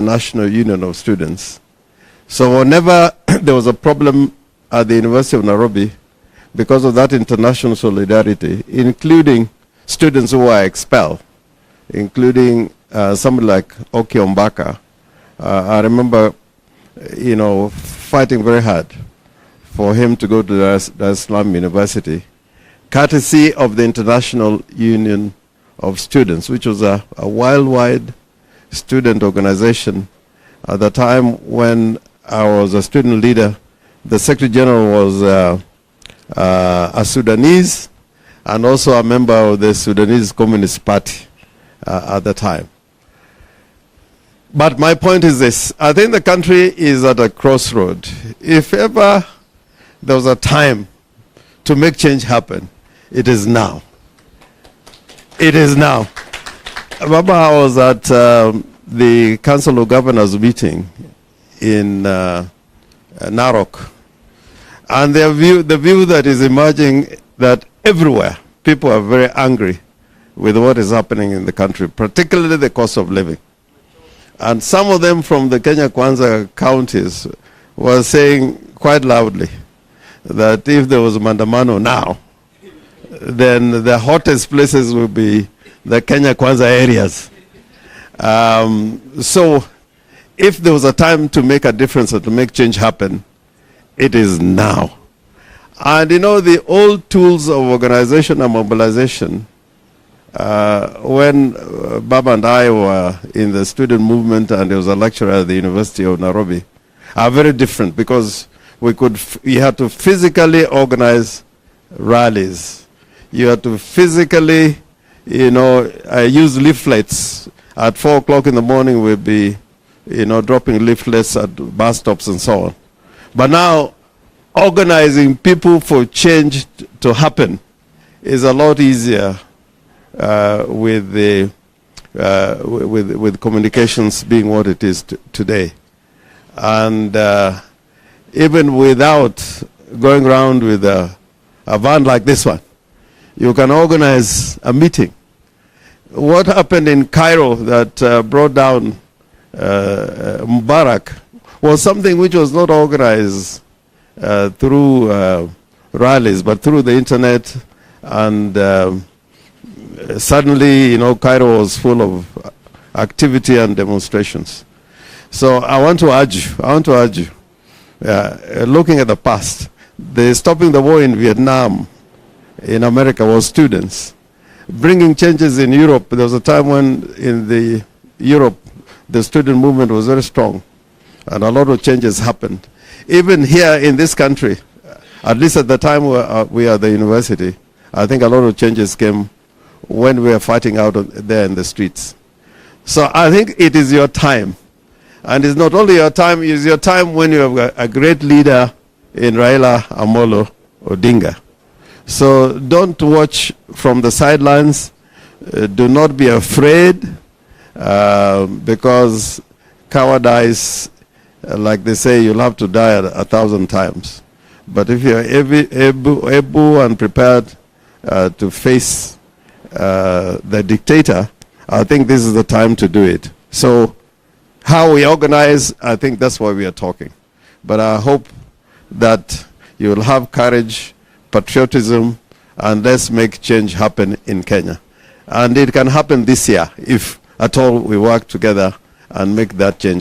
National Union of Students. So whenever there was a problem at the University of Nairobi, because of that international solidarity, including students who were expelled, including somebody like Oki Ombaka, I remember, fighting very hard for him to go to the Islam University, courtesy of the International Union of Students, which was a worldwide student organization. At the time when I was a student leader, the Secretary General was a Sudanese and also a member of the Sudanese Communist Party at the time. But my point is this: I think the country is at a crossroad. If ever there was a time to make change happen, it is now. It is now. Remember, I was at the Council of Governors meeting in Narok, and the view that is emerging that everywhere people are very angry with what is happening in the country, particularly the cost of living. And some of them from the Kenya Kwanza counties were saying quite loudly that if there was Maandamano now, then the hottest places would be the Kenya Kwanza areas. So if there was a time to make a difference or to make change happen, it is now. And the old tools of organization and mobilization, when Baba and I were in the student movement and there was a lecturer at the University of Nairobi, are very different, because you had to physically organize rallies. You had to physically, use leaflets. At 4 o'clock in the morning, we'd be, dropping leaflets at bus stops and so on. But now, organizing people for change to happen is a lot easier with communications being what it is today. And even without going around with a van like this one, you can organize a meeting. What happened in Cairo that brought down Mubarak was something which was not organized through rallies, but through the internet, and suddenly, Cairo was full of activity and demonstrations. So I want to urge you, looking at the past, the stopping the war in Vietnam, in America, was students. Bringing changes in Europe, there was a time when in Europe, the student movement was very strong, and a lot of changes happened. Even here in this country, at least at the time we are at the university, I think a lot of changes came when we were fighting out there in the streets. So I think it is your time. And it's not only your time, it's your time when you have a great leader in Raila Odinga. So don't watch from the sidelines. Do not be afraid, because cowardice, like they say, you'll have to die 1,000 times. But if you're able and prepared to face the dictator, I think this is the time to do it. So how we organize, I think that's why we are talking. But I hope that you will have courage, patriotism, and let's make change happen in Kenya. And it can happen this year if at all we work together and make that change.